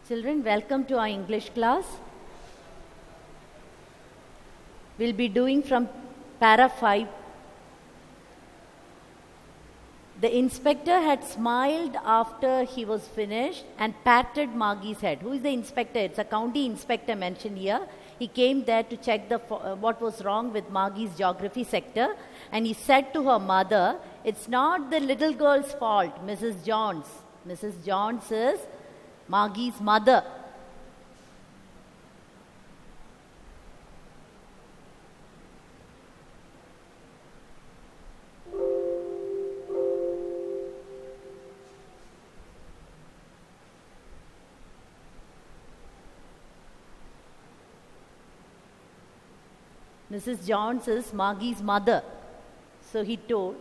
Children, welcome to our English class. We'll be doing from para 5. The inspector had smiled after he was finished and patted Margie's head. Who is the inspector? It's a county inspector mentioned here. He came there to check what was wrong with Margie's geography sector, and he said to her mother, "It's not the little girl's fault, Mrs. Johns." Mrs. Johns is Margie's mother. Mrs. Johns is Margie's mother. So he told,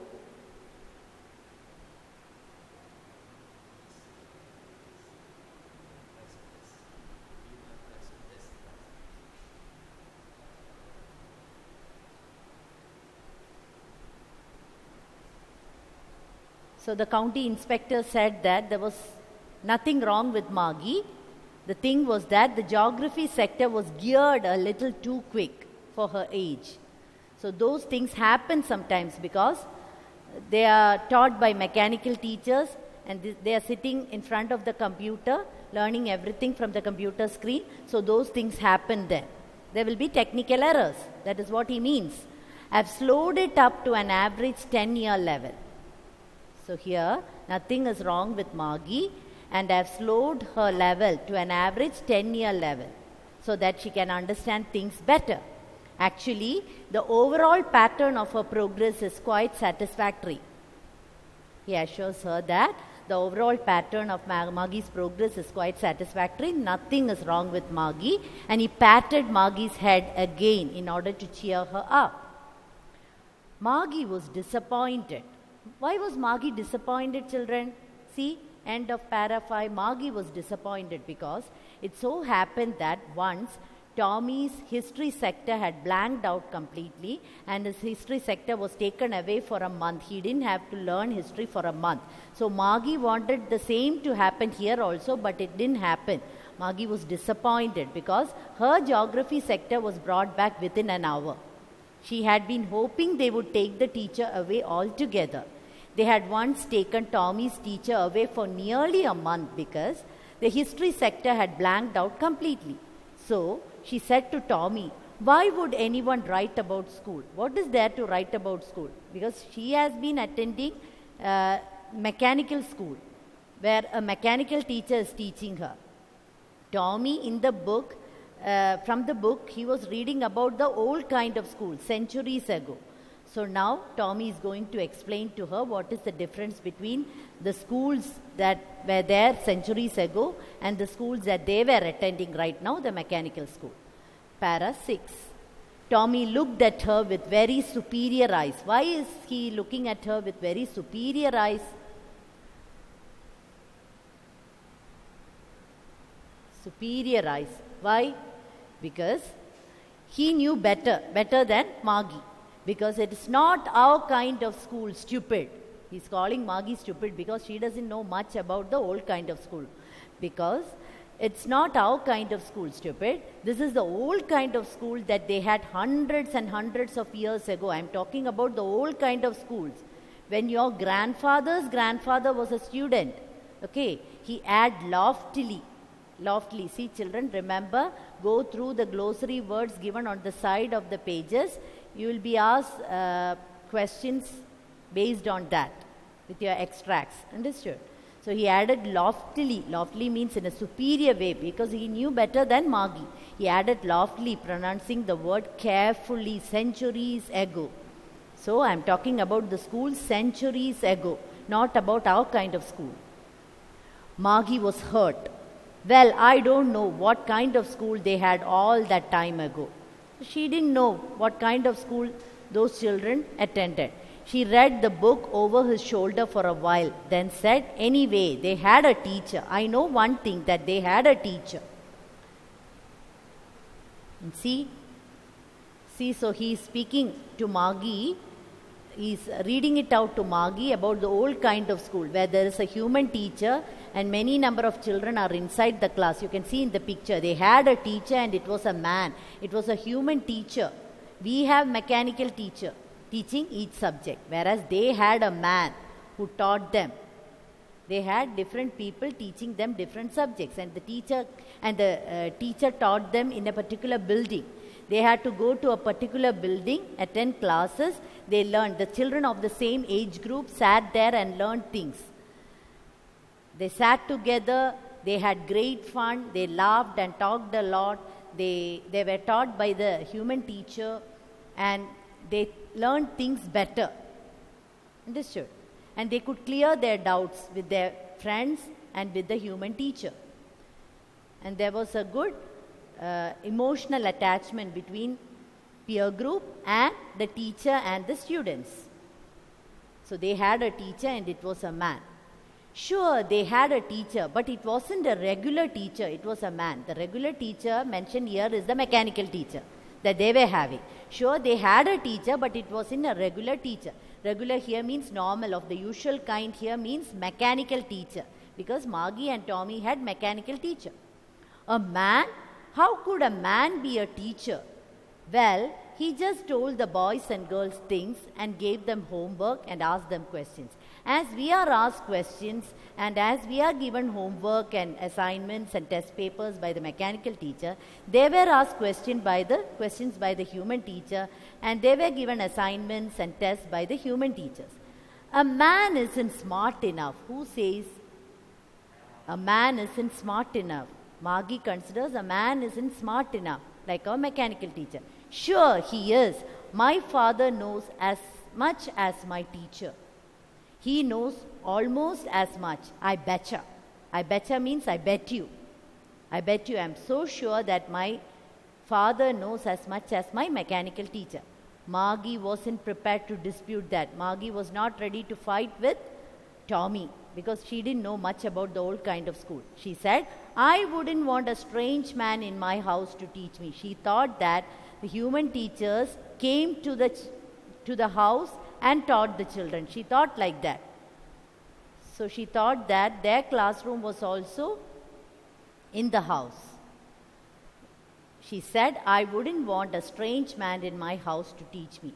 so the county inspector said that there was nothing wrong with Margie. The thing was that the geography sector was geared a little too quick for her age. So those things happen sometimes because they are taught by mechanical teachers and they are sitting in front of the computer learning everything from the computer screen. So those things happen then. There will be technical errors. That is what he means. I've slowed it up to an average 10-year level. So here nothing is wrong with Margie, and I've slowed her level to an average 10-year level so that she can understand things better. Actually, the overall pattern of her progress is quite satisfactory. He assures her that the overall pattern of Margie's progress is quite satisfactory. Nothing is wrong with Margie, and he patted Margie's head again in order to cheer her up. Margie was disappointed. Why was Margie disappointed, children? See, end of para 5. Margie was disappointed because it so happened that once Tommy's history sector had blanked out completely and his history sector was taken away for a month. He didn't have to learn history for a month. So Margie wanted the same to happen here also, but it didn't happen. Margie was disappointed because her geography sector was brought back within an hour. She had been hoping they would take the teacher away altogether. They had once taken Tommy's teacher away for nearly a month because the history sector had blanked out completely. So she said to Tommy, "Why would anyone write about school? What is there to write about school?" Because she has been attending mechanical school where a mechanical teacher is teaching her. Tommy in the book, from the book, he was reading about the old kind of school centuries ago. So now Tommy is going to explain to her what is the difference between the schools that were there centuries ago and the schools that they were attending right now, the mechanical school. Para 6. Tommy looked at her with very superior eyes. Why is he looking at her with very superior eyes? Superior eyes. Why? Because he knew better than Margie. Because it is not our kind of school, stupid. He's calling Margie stupid because she doesn't know much about the old kind of school. Because it's not our kind of school, stupid. This is the old kind of school that they had hundreds and hundreds of years ago. I'm talking about the old kind of schools. When your grandfather's grandfather was a student, okay, he had loftily. Loftily. See, children, remember, go through the glossary words given on the side of the pages. You will be asked questions based on that with your extracts. Understood? So he added loftily. Loftily means in a superior way because he knew better than Margie. He added loftily, pronouncing the word carefully, centuries ago. So I'm talking about the school centuries ago, not about our kind of school. Margie was hurt. Well, I don't know what kind of school they had all that time ago. She didn't know what kind of school those children attended. She read the book over his shoulder for a while, then said, "Anyway, they had a teacher. I know one thing, that they had a teacher." And see, so he is speaking to Margie he's reading it out to Margie about the old kind of school where there is a human teacher and many number of children are inside the class. You can see in the picture, they had a teacher and it was a man. It was a human teacher. We have mechanical teacher teaching each subject, whereas they had a man who taught them. They had different people teaching them different subjects, and the teacher taught them in a particular building. They had to go to a particular building, attend classes. They learned. The children of the same age group sat there and learned things. They sat together. They had great fun. They laughed and talked a lot. They were taught by the human teacher, and they learned things better. Understood? And they could clear their doubts with their friends and with the human teacher. And there was a good emotional attachment between peer group and the teacher and the students. So they had a teacher and it was a man. Sure, they had a teacher, but it wasn't a regular teacher, it was a man. The regular teacher mentioned here is the mechanical teacher that they were having. Sure, they had a teacher, but it wasn't a regular teacher. Regular here means normal, of the usual kind here means mechanical teacher, because Margie and Tommy had mechanical teacher. A man? How could a man be a teacher? Well, he just told the boys and girls things and gave them homework and asked them questions. As we are asked questions and as we are given homework and assignments and test papers by the mechanical teacher, they were asked questions by the human teacher, and they were given assignments and tests by the human teachers. A man isn't smart enough. Who says a man isn't smart enough? Margie considers a man isn't smart enough, like our mechanical teacher. Sure, he is. My father knows as much as my teacher. He knows almost as much. I betcha. I betcha means I bet you. I bet you. I'm so sure that my father knows as much as my mechanical teacher. Margie wasn't prepared to dispute that. Margie was not ready to fight with Tommy because she didn't know much about the old kind of school. She said, I wouldn't want a strange man in my house to teach me. She thought that the human teachers came to the house and taught the children. She thought like that. So she thought that their classroom was also in the house. She said, I wouldn't want a strange man in my house to teach me.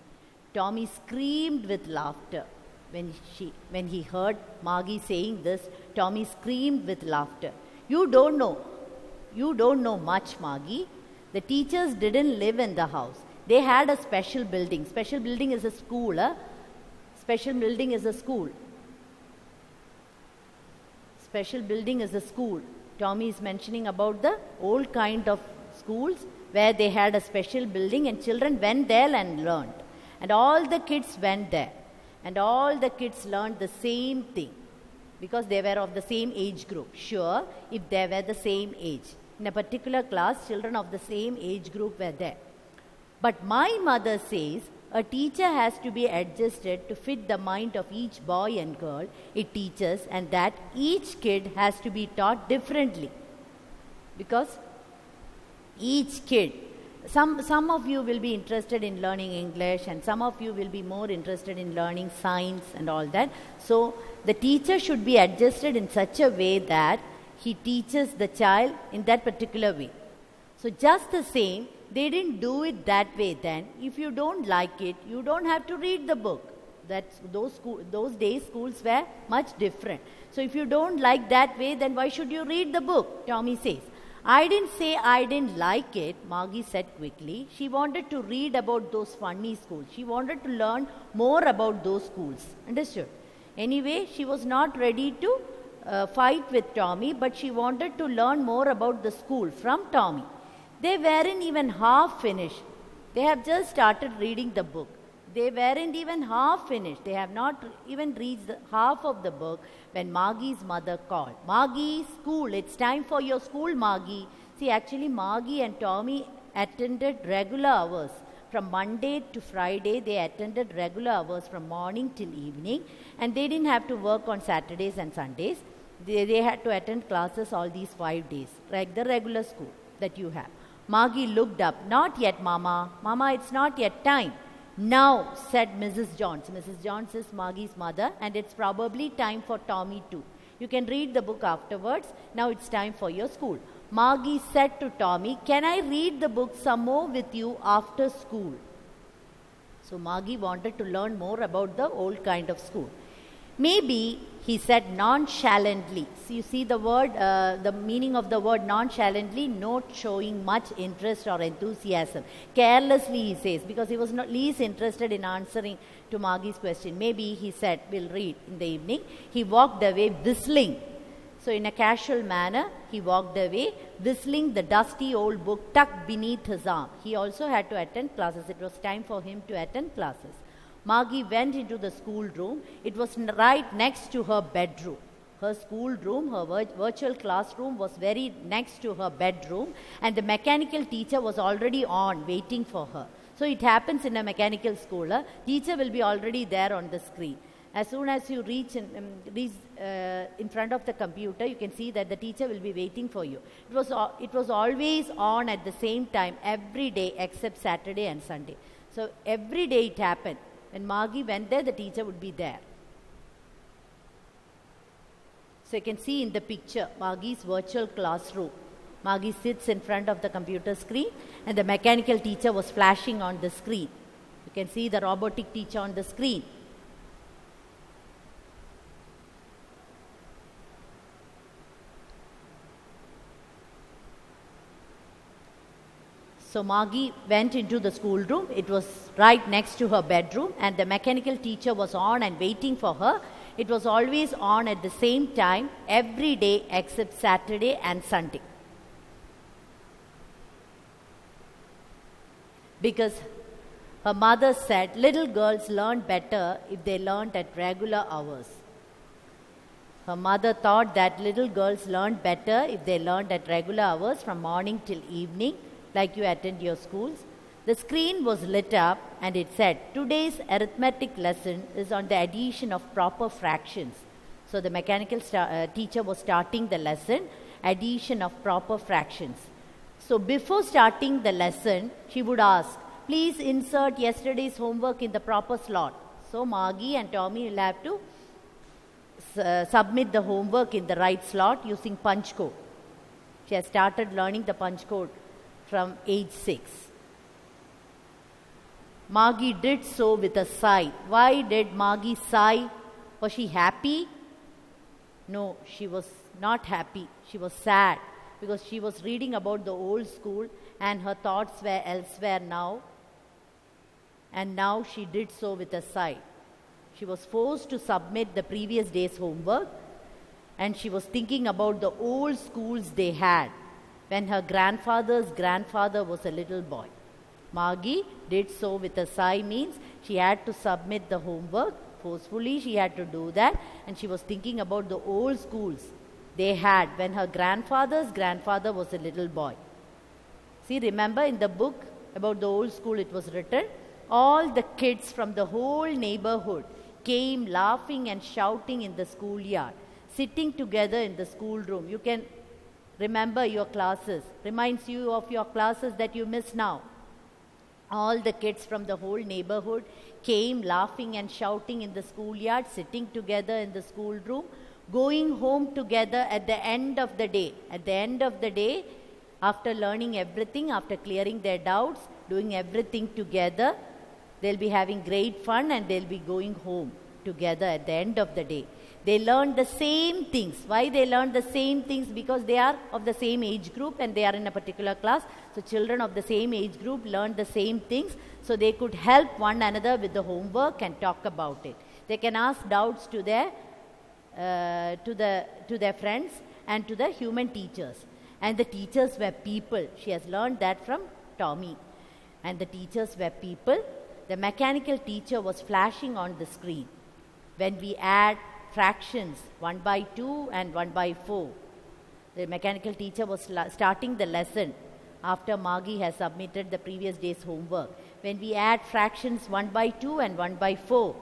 Tommy screamed with laughter. When he heard Margie saying this, Tommy screamed with laughter. You don't know much, Margie. The teachers didn't live in the house. They had a special building. Special building is a school. Special building is a school. Special building is a school. Tommy is mentioning about the old kind of schools where they had a special building and children went there and learned. And all the kids went there. And all the kids learned the same thing because they were of the same age group. Sure, if they were the same age. In a particular class, children of the same age group were there. But my mother says a teacher has to be adjusted to fit the mind of each boy and girl it teaches, and that each kid has to be taught differently. Because each kid, some of you will be interested in learning English and some of you will be more interested in learning science and all that. So the teacher should be adjusted in such a way that he teaches the child in that particular way. So just the same, they didn't do it that way then. If you don't like it, you don't have to read the book. Those days schools were much different. So if you don't like that way, then why should you read the book? Tommy says. I didn't say I didn't like it, Margie said quickly. She wanted to read about those funny schools. She wanted to learn more about those schools. Understood? Anyway, she was not ready to fight with Tommy, but she wanted to learn more about the school from Tommy. They weren't even half finished. They have just started reading the book. They weren't even half finished. They have not even reached half of the book when Margie's mother called. Margie, school, it's time for your school, Margie. See, actually, Margie and Tommy attended regular hours. From Monday to Friday, they attended regular hours from morning till evening, and they didn't have to work on Saturdays and Sundays. They had to attend classes all these 5 days, like the regular school that you have. Margie looked up. Not yet, Mama. Mama, it's not yet time. Now, said Mrs. Johns. Mrs. Johns is Margie's mother, and it's probably time for Tommy too. You can read the book afterwards. Now it's time for your school. Margie said to Tommy, "Can I read the book some more with you after school?" So Margie wanted to learn more about the old kind of school. Maybe, he said nonchalantly. So you see the word, the meaning of the word nonchalantly, not showing much interest or enthusiasm. Carelessly, he says, because he was not least interested in answering to Margie's question. Maybe, he said, we'll read in the evening. He walked away whistling. So in a casual manner, he walked away, whistling the dusty old book tucked beneath his arm. He also had to attend classes. It was time for him to attend classes. Margie went into the schoolroom. It was right next to her bedroom. Her schoolroom, her virtual classroom was very next to her bedroom, and the mechanical teacher was already on, waiting for her. So it happens in a mechanical school. Teacher will be already there on the screen. As soon as you reach in front of the computer, you can see that the teacher will be waiting for you. It was always on at the same time, every day except Saturday and Sunday. So every day it happened. When Margie went there, the teacher would be there. So you can see in the picture, Margie's virtual classroom. Margie sits in front of the computer screen, and the mechanical teacher was flashing on the screen. You can see the robotic teacher on the screen. So Margie went into the schoolroom. It was right next to her bedroom, and the mechanical teacher was on and waiting for her. It was always on at the same time, every day except Saturday and Sunday. Because her mother said little girls learn better if they learned at regular hours. Her mother thought that little girls learned better if they learned at regular hours from morning till evening, like you attend your schools. The screen was lit up and it said, "Today's arithmetic lesson is on the addition of proper fractions." So the mechanical teacher was starting the lesson, addition of proper fractions. So before starting the lesson, she would ask, "Please insert yesterday's homework in the proper slot." So Margie and Tommy will have to submit the homework in the right slot using punch code. She has started learning the punch code from age 6. Margie did so with a sigh. Why did Margie sigh? Was she happy? No, she was not happy. She was sad because she was reading about the old school and her thoughts were elsewhere now. And now she did so with a sigh. She was forced to submit the previous day's homework, and she was thinking about the old schools they had when her grandfather's grandfather was a little boy. Margie did so with a sigh means she had to submit the homework. Forcefully she had to do that, and she was thinking about the old schools they had when her grandfather's grandfather was a little boy. See, remember in the book about the old school it was written, all the kids from the whole neighborhood came laughing and shouting in the schoolyard, sitting together in the schoolroom. You can remember your classes, reminds you of your classes that you miss now. All the kids from the whole neighborhood came laughing and shouting in the schoolyard, sitting together in the schoolroom, going home together at the end of the day. At the end of the day, after learning everything, after clearing their doubts, doing everything together, they'll be having great fun and they'll be going home together at the end of the day. They learned the same things. Why they learned the same things? Because they are of the same age group and they are in a particular class. So children of the same age group learned the same things, so they could help one another with the homework and talk about it. They can ask doubts to their friends and to the human teachers. And the teachers were people. She has learned that from Tommy. And the teachers were people. The mechanical teacher was flashing on the screen. When we add fractions 1 by 2 and 1 by 4. The mechanical teacher was starting the lesson after Margie has submitted the previous day's homework. When we add fractions 1 by 2 and 1 by 4,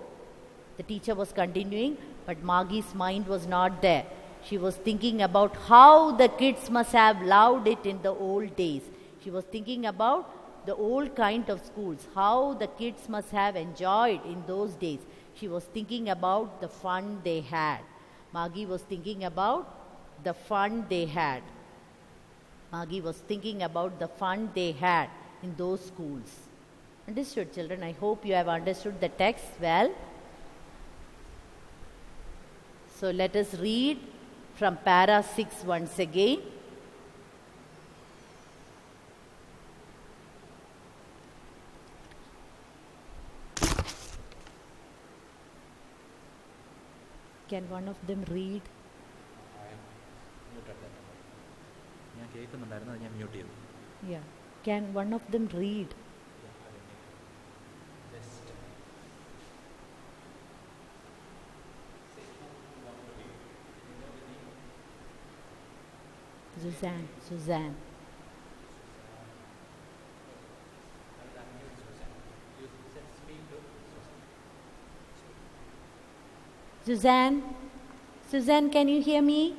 the teacher was continuing, but Margie's mind was not there. She was thinking about how the kids must have loved it in the old days. She was thinking about the old kind of schools, how the kids must have enjoyed in those days. She was thinking about the fun they had. Maggie was thinking about the fun they had. Maggie was thinking about the fun they had in those schools. Understood, children? I hope you have understood the text well. So let us read from para 6 once again. Can one of them read? Yeah. Can one of them read? Suzanne. Suzanne, can you hear me?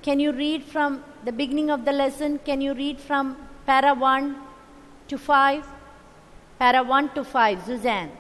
Can you read from the beginning of the lesson? Can you read from para 1 to 5? Para 1 to 5, Suzanne.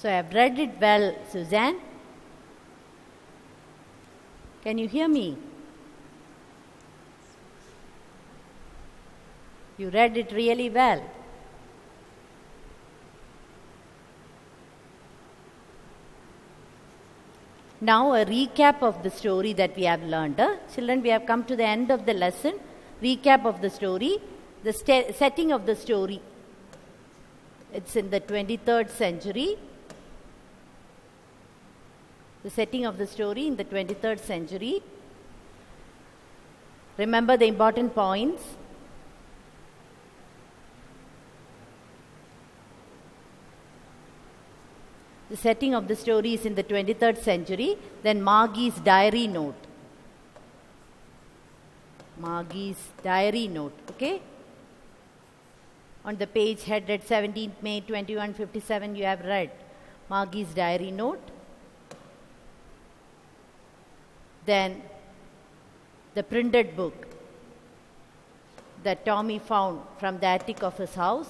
So I have read it well, Suzanne. Can you hear me? You read it really well. Now a recap of the story that we have learned. Children, we have come to the end of the lesson. Recap of the story. The setting of the story. It's in the 23rd century. The setting of the story in the 23rd century. Remember the important points. The setting of the story is in the 23rd century. Then Margie's diary note. Margie's diary note. Okay? On the page headed 17th May 2157, you have read Margie's diary note. Then the printed book that Tommy found from the attic of his house.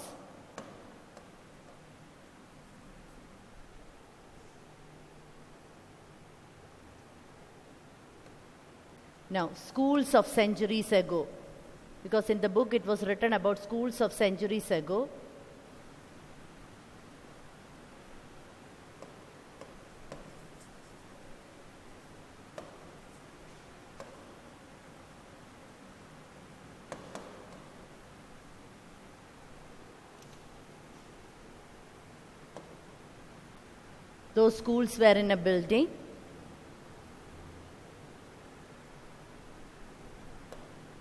Now, schools of centuries ago, because in the book it was written about schools of centuries ago. Those schools were in a building.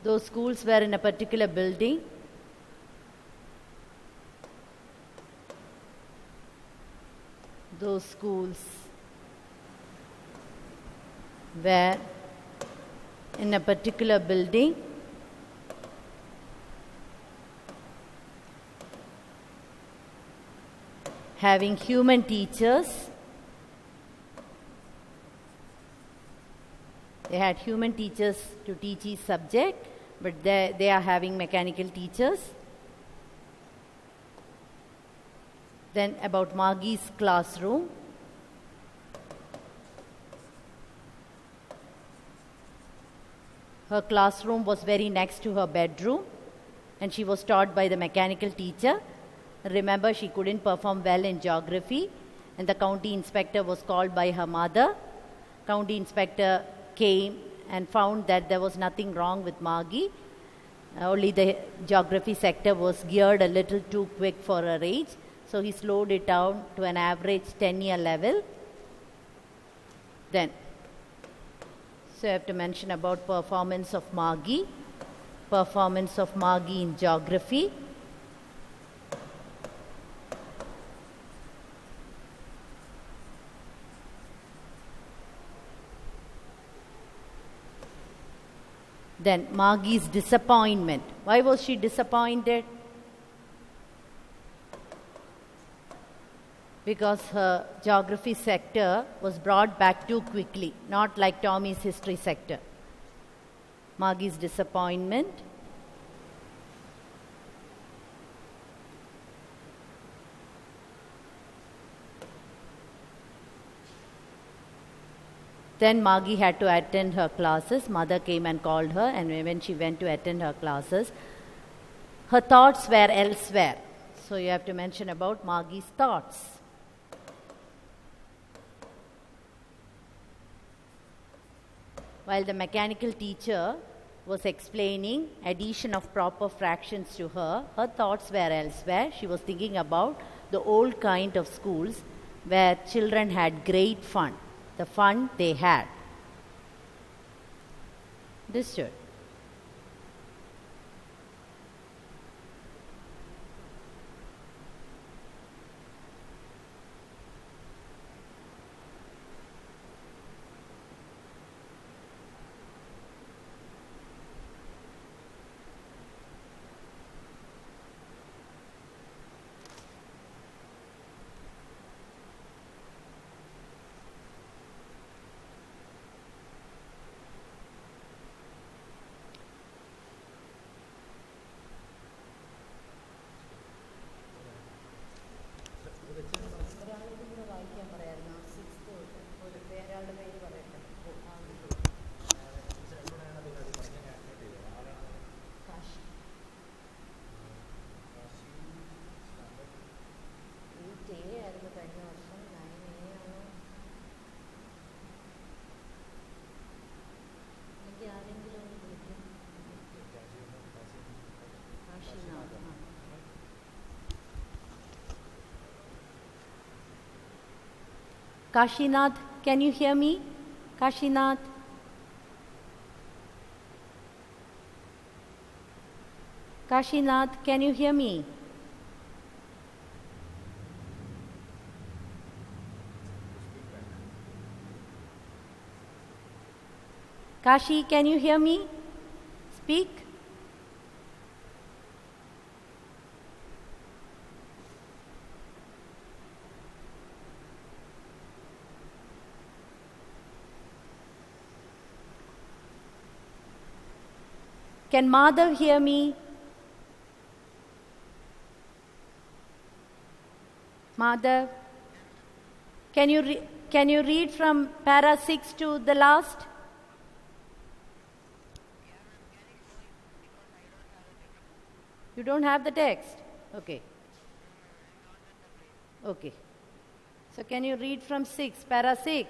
Those schools were in a particular building. Those schools were in a particular building. Having human teachers. They had human teachers to teach each subject, but they are having mechanical teachers. Then about Margie's classroom. Her classroom was very next to her bedroom, and she was taught by the mechanical teacher. Remember, she couldn't perform well in geography, and the county inspector was called by her mother. County inspector came and found that there was nothing wrong with Margie. Only the geography sector was geared a little too quick for her age. So he slowed it down to an average 10-year level. Then, so I have to mention about performance of Margie. Performance of Margie in geography. Then Margie's disappointment. Why was she disappointed? Because her geography sector was brought back too quickly, not like Tommy's history sector. Margie's disappointment. Then Margie had to attend her classes. Mother came and called her, and when she went to attend her classes, her thoughts were elsewhere. So you have to mention about Margie's thoughts. While the mechanical teacher was explaining addition of proper fractions to her, her thoughts were elsewhere. She was thinking about the old kind of schools where children had great fun. The fun they had. Understood? Kashinath, can you hear me? Kashinath? Kashinath, can you hear me? Kashi, can you hear me? Speak. Can Madhav hear me? Madhav, can you read from para 6 to the last? You don't have the text? Okay. Okay. So can you read from 6, para 6?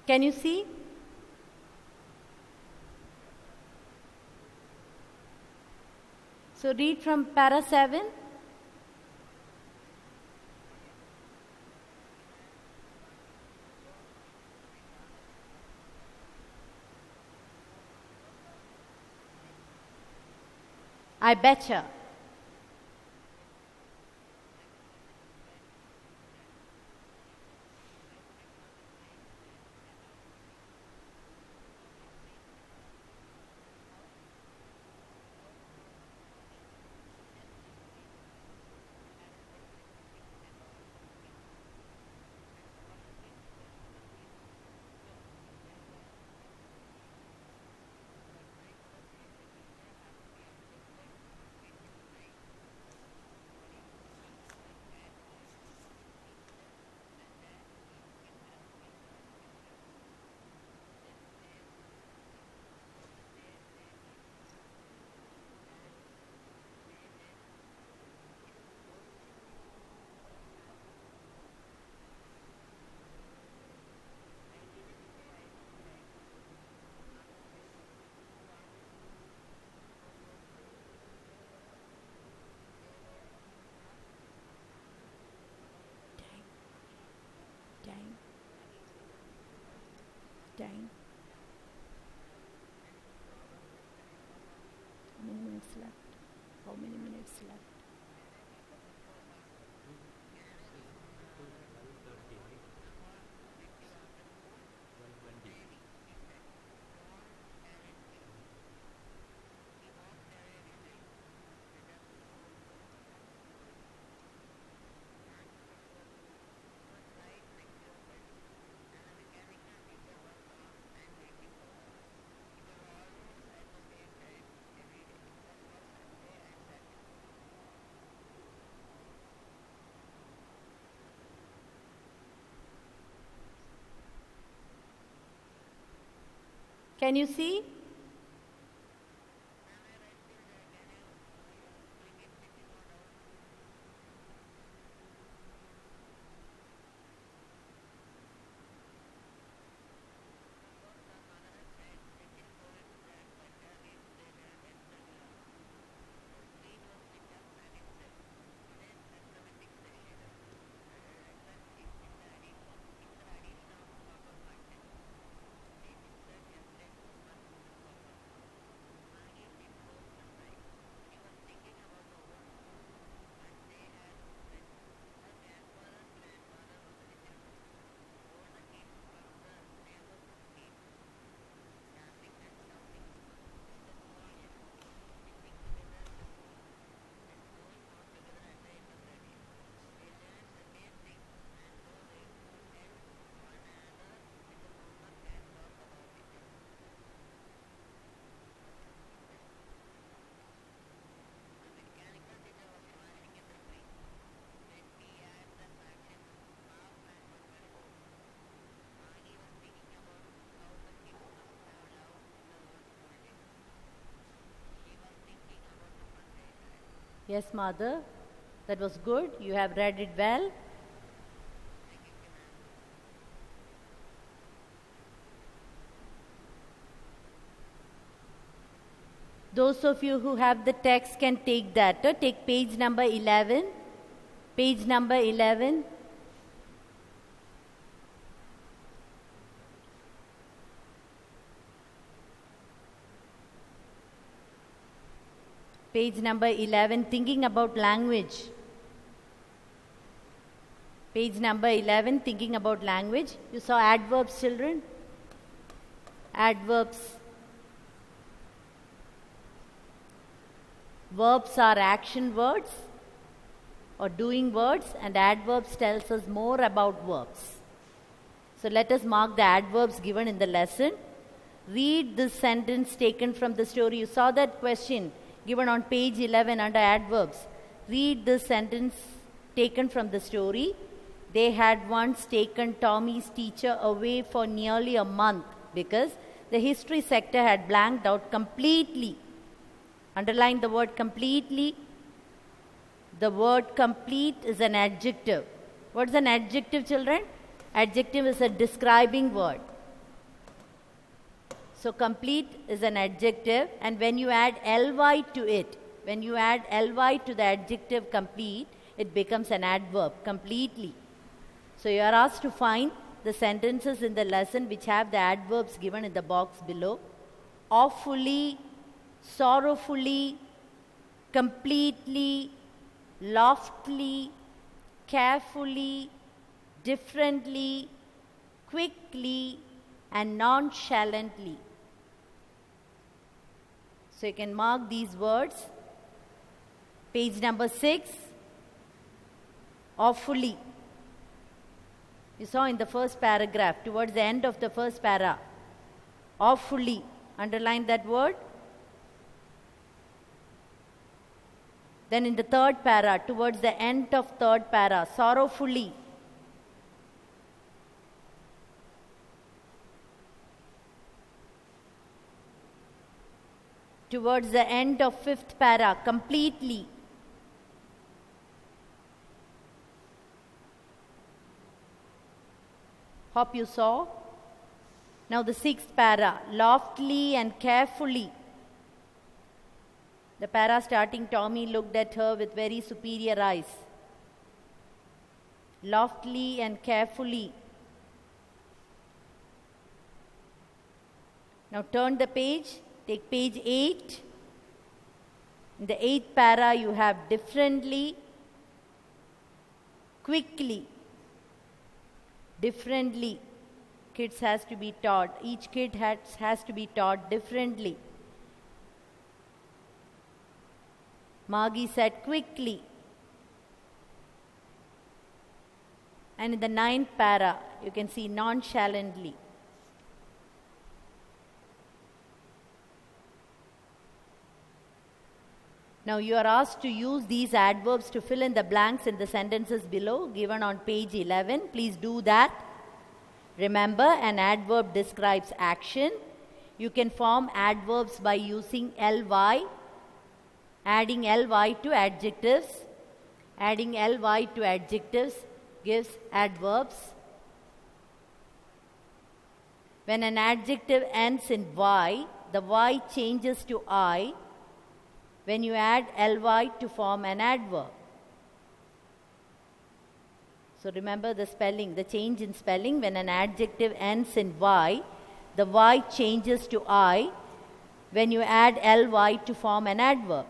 Can you see? So read from para 7. I betcha. Time. How many minutes left? How many minutes left? Can you see? Yes, mother. That was good. You have read it well. Those of you who have the text can take that. Take page number 11. Page number 11. Page number 11, thinking about language. Page number 11, thinking about language. You saw adverbs, children? Adverbs. Verbs are action words or doing words, and adverbs tells us more about verbs. So let us mark the adverbs given in the lesson. Read this sentence taken from the story. You saw that question given on page 11 under adverbs. Read this sentence taken from the story. They had once taken Tommy's teacher away for nearly a month because the history sector had blanked out completely. Underline the word completely. The word complete is an adjective. What is an adjective, children? Adjective is a describing word. So complete is an adjective, and when you add ly to it, when you add ly to the adjective complete, it becomes an adverb, completely. So you are asked to find the sentences in the lesson which have the adverbs given in the box below. Awfully, sorrowfully, completely, loftily, carefully, differently, quickly, and nonchalantly. So you can mark these words. Page number 6, awfully. You saw in the first paragraph, towards the end of the first para. Awfully. Underline that word. Then in the third para, towards the end of third para, sorrowfully. Towards the end of fifth para, completely. Hope you saw. Now the sixth para, loftily and carefully. The para starting, Tommy looked at her with very superior eyes. Loftily and carefully. Now turn the page. Take page 8. In the 8th para, you have differently, quickly, differently. Kids has to be taught. Each kid has to be taught differently. Margie said quickly. And in the 9th para, you can see nonchalantly. Now you are asked to use these adverbs to fill in the blanks in the sentences below, given on page 11. Please do that. Remember, an adverb describes action. You can form adverbs by using ly, adding ly to adjectives. Adding ly to adjectives gives adverbs. When an adjective ends in y, the y changes to I when you add ly to form an adverb. So remember the spelling, the change in spelling. When an adjective ends in y, the y changes to I when you add ly to form an adverb.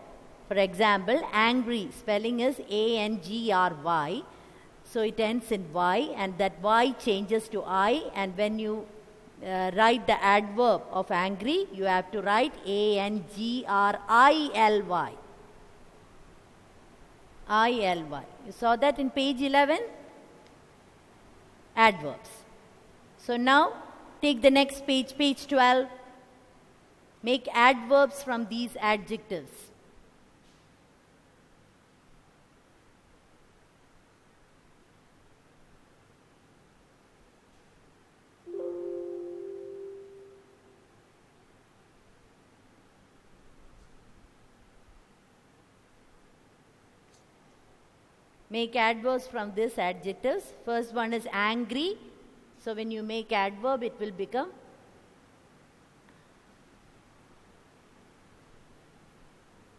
For example, angry, spelling is angry. So it ends in y, and that y changes to I, and when you write the adverb of angry, you have to write angrilly. ILY. You saw that in page 11? Adverbs. So now take the next page, page 12. Make adverbs from these adjectives. Make adverbs from these adjectives. First one is angry. So when you make adverb, it will become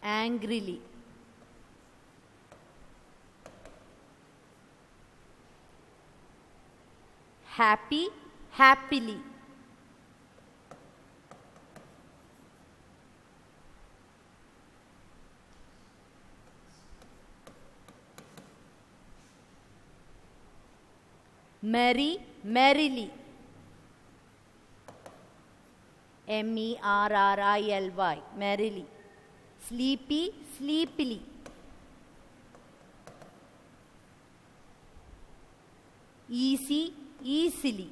angrily. Happy, happily. Merry, merrily. MERRILY, merrily. Sleepy, sleepily. Easy, easily.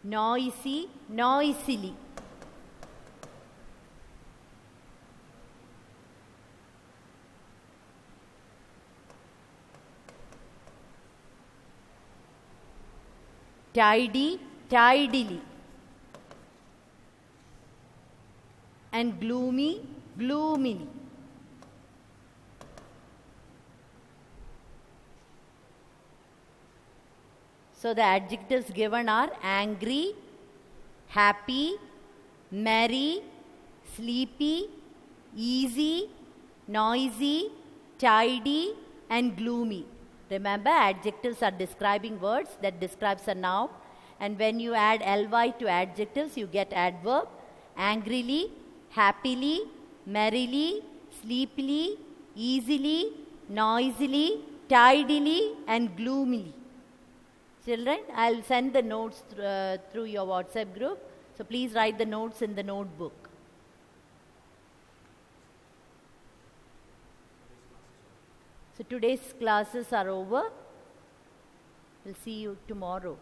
Noisy, noisily. Tidy, tidily. And gloomy, gloomily. So the adjectives given are angry, happy, merry, sleepy, easy, noisy, tidy, and gloomy. Remember, adjectives are describing words that describes a noun, and when you add ly to adjectives, you get adverb. Angrily, happily, merrily, sleepily, easily, noisily, tidily, and gloomily. Children, I'll send the notes through your WhatsApp group, so please write the notes in the notebook. So today's classes are over. We'll see you tomorrow.